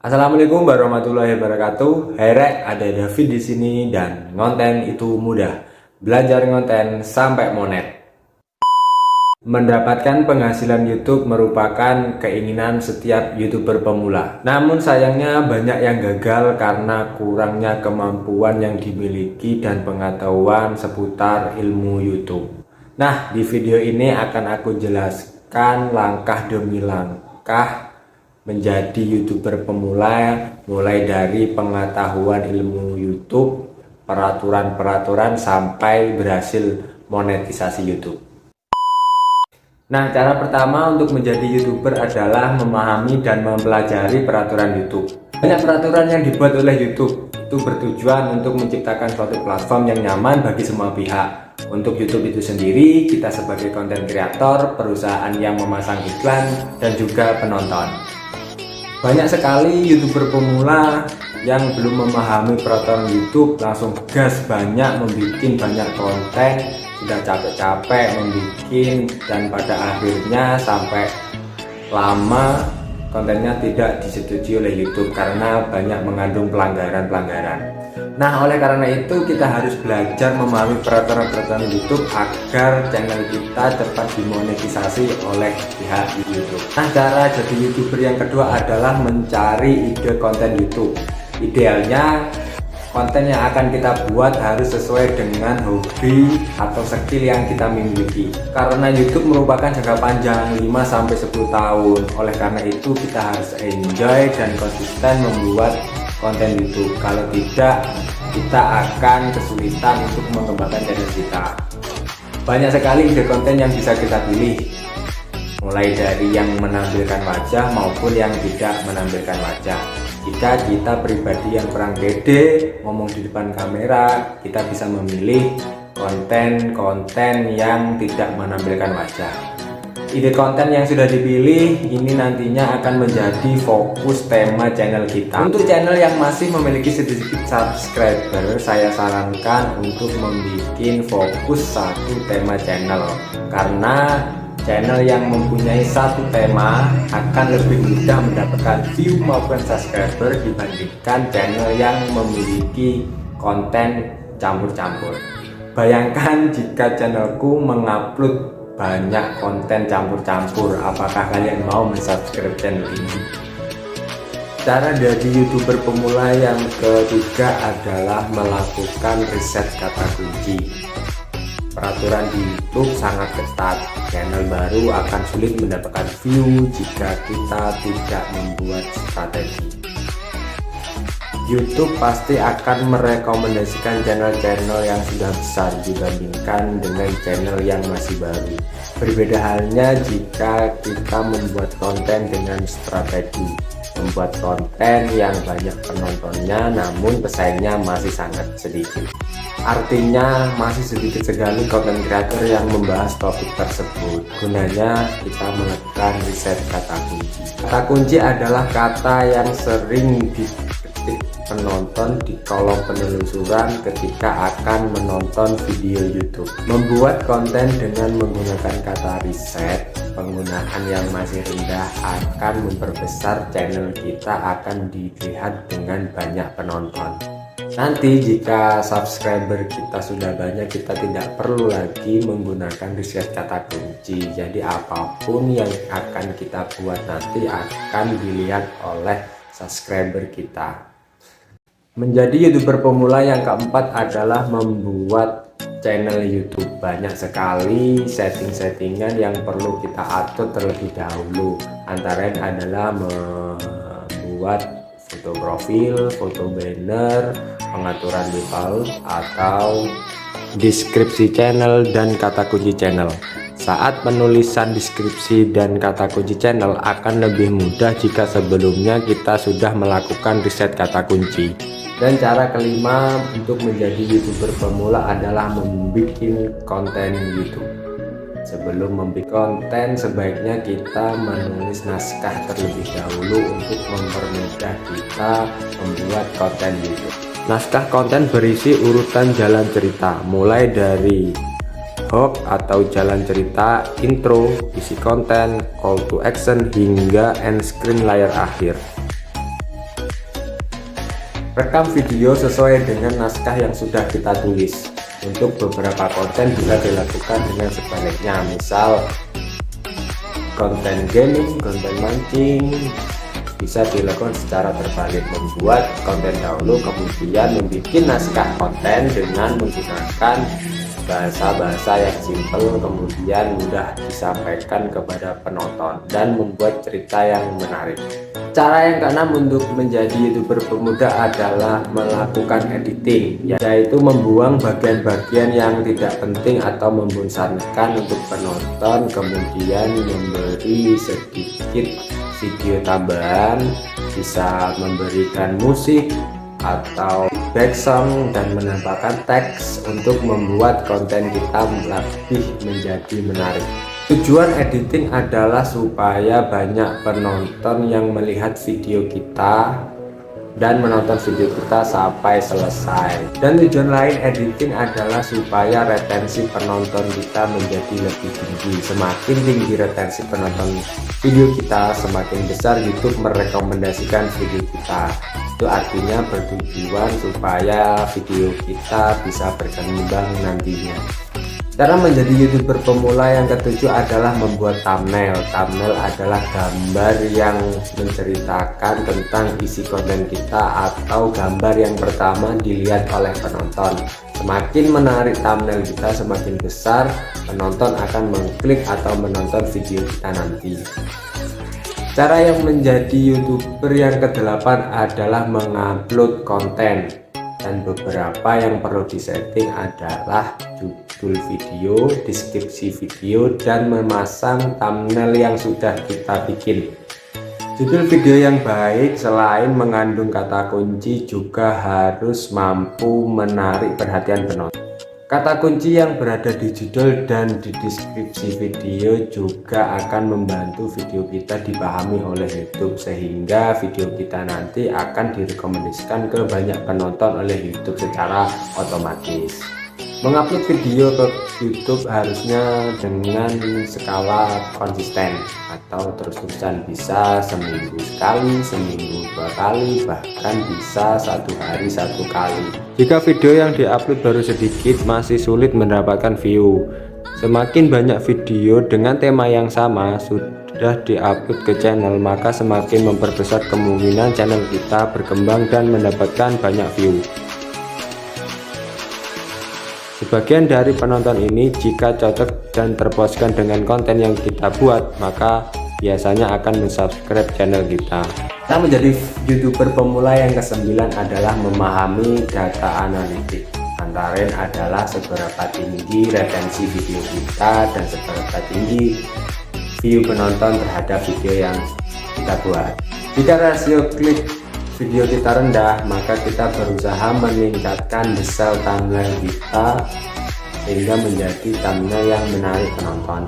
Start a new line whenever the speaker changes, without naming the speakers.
Assalamualaikum warahmatullahi wabarakatuh. Hai Rek, ada David di sini dan ngonten itu mudah. Belajar ngonten sampai monet. Mendapatkan penghasilan YouTube merupakan keinginan setiap YouTuber pemula. Namun sayangnya banyak yang gagal karena kurangnya kemampuan yang dimiliki dan pengetahuan seputar ilmu YouTube. Nah, di video ini akan aku jelaskan langkah demi langkah menjadi YouTuber pemula, mulai dari pengetahuan ilmu YouTube, peraturan-peraturan sampai berhasil monetisasi YouTube. Nah, cara pertama untuk menjadi YouTuber adalah memahami dan mempelajari peraturan YouTube. Banyak peraturan yang dibuat oleh YouTube itu bertujuan untuk menciptakan suatu platform yang nyaman bagi semua pihak. Untuk YouTube itu sendiri, kita sebagai konten kreator, perusahaan yang memasang iklan, dan juga penonton. Banyak sekali YouTuber pemula yang belum memahami peraturan YouTube, langsung gas banyak membuat banyak konten, sudah capek-capek membuat, dan pada akhirnya sampai lama kontennya tidak disetujui oleh YouTube karena banyak mengandung pelanggaran-pelanggaran. Nah, oleh karena itu kita harus belajar memahami peraturan-peraturan YouTube agar channel kita cepat dimonetisasi oleh pihak YouTube. Nah, cara jadi YouTuber yang kedua adalah mencari ide konten YouTube. Idealnya konten yang akan kita buat harus sesuai dengan hobi atau skill yang kita miliki. Karena YouTube merupakan jangka panjang 5-10 tahun. Oleh karena itu kita harus enjoy dan konsisten membuat konten YouTube. Kalau tidak, kita akan kesulitan untuk mengembangkan channel kita. Banyak sekali ide konten yang bisa kita pilih, mulai dari yang menampilkan wajah maupun yang tidak menampilkan wajah. Jika kita pribadi yang kurang pede ngomong di depan kamera, kita bisa memilih konten-konten yang tidak menampilkan wajah. Ide konten yang sudah dipilih ini nantinya akan menjadi fokus tema channel kita. Untuk channel yang masih memiliki sedikit subscriber, saya sarankan untuk membuat fokus satu tema channel, karena channel yang mempunyai satu tema akan lebih mudah mendapatkan view maupun subscriber dibandingkan channel yang memiliki konten campur-campur. Bayangkan jika channelku mengupload banyak konten campur-campur, apakah kalian mau mensubscribe channel ini? Cara jadi YouTuber pemula yang ketiga adalah melakukan riset kata kunci. Peraturan di YouTube sangat ketat, channel baru akan sulit mendapatkan view jika kita tidak membuat strategi. YouTube pasti akan merekomendasikan channel-channel yang sudah besar dibandingkan dengan channel yang masih baru. Berbeda halnya jika kita membuat konten dengan strategi, membuat konten yang banyak penontonnya namun pesaingnya masih sangat sedikit. Artinya masih sedikit sekali konten kreator yang membahas topik tersebut. Gunanya kita melakukan riset kata kunci. Kata kunci adalah kata yang sering diketik penonton di kolom penelusuran ketika akan menonton video YouTube. Membuat konten dengan menggunakan kata riset, penggunaan yang masih rendah akan memperbesar channel kita akan dilihat dengan banyak penonton. Nanti jika subscriber kita sudah banyak, kita tidak perlu lagi menggunakan riset kata kunci. Jadi apapun yang akan kita buat nanti akan dilihat oleh subscriber kita. Menjadi YouTuber pemula yang keempat adalah membuat channel YouTube. Banyak sekali setting-settingan yang perlu kita atur terlebih dahulu. Antara lain adalah membuat foto profil, foto banner, pengaturan default atau deskripsi channel dan kata kunci channel. Saat penulisan deskripsi dan kata kunci channel akan lebih mudah jika sebelumnya kita sudah melakukan riset kata kunci. Dan cara kelima untuk menjadi YouTuber pemula adalah membuat konten YouTube. Sebelum membuat konten, sebaiknya kita menulis naskah terlebih dahulu untuk mempermudah kita membuat konten YouTube. Naskah konten berisi urutan jalan cerita, mulai dari hook atau jalan cerita, intro, isi konten, call to action, hingga end screen layar akhir. Rekam video sesuai dengan naskah yang sudah kita tulis. Untuk beberapa konten bisa dilakukan dengan sebaliknya, misal konten gaming, konten mancing bisa dilakukan secara terbalik, membuat konten dahulu kemudian membuat naskah konten dengan menggunakan bahasa-bahasa yang simpel, kemudian mudah disampaikan kepada penonton dan membuat cerita yang menarik. Cara yang keenam untuk menjadi YouTuber pemuda adalah melakukan editing, yaitu membuang bagian-bagian yang tidak penting atau membosankan untuk penonton, kemudian memberi sedikit video tambahan, bisa memberikan musik atau background dan menambahkan teks untuk membuat konten kita lebih menjadi menarik. Tujuan editing adalah supaya banyak penonton yang melihat video kita dan menonton video kita sampai selesai. Dan tujuan lain editing adalah supaya retensi penonton kita menjadi lebih tinggi. Semakin tinggi retensi penonton video kita, semakin besar YouTube merekomendasikan video kita. Itu artinya bertujuan supaya video kita bisa berkembang nantinya. Cara menjadi YouTuber pemula yang ketujuh adalah membuat thumbnail. Thumbnail adalah gambar yang menceritakan tentang isi konten kita atau gambar yang pertama dilihat oleh penonton. Semakin menarik thumbnail kita, semakin besar penonton akan mengklik atau menonton video kita nanti. Cara yang menjadi YouTuber yang kedelapan adalah mengupload konten, dan beberapa yang perlu disetting adalah judul video, deskripsi video, dan memasang thumbnail yang sudah kita bikin. Judul video yang baik selain mengandung kata kunci juga harus mampu menarik perhatian penonton. Kata kunci yang berada di judul dan di deskripsi video juga akan membantu video kita dipahami oleh YouTube, sehingga video kita nanti akan direkomendasikan ke banyak penonton oleh YouTube secara otomatis. Mengupload video ke YouTube harusnya dengan skala konsisten atau terus-terusan, bisa seminggu sekali, seminggu 2 kali, bahkan bisa 1 hari 1 kali. Jika video yang diupload baru sedikit, masih sulit mendapatkan view. Semakin banyak video dengan tema yang sama sudah diupload ke channel, maka semakin memperbesar kemungkinan channel kita berkembang dan mendapatkan banyak view. Sebagian dari penonton ini jika cocok dan terpuaskan dengan konten yang kita buat, maka biasanya akan mensubscribe channel kita. Kita menjadi YouTuber pemula yang ke-9 adalah memahami data analitik. Antara lain adalah seberapa tinggi retensi video kita dan seberapa tinggi view penonton terhadap video yang kita buat. Jika rasio klik video kita rendah, maka kita berusaha meningkatkan detail thumbnail kita sehingga menjadi thumbnail yang menarik penonton.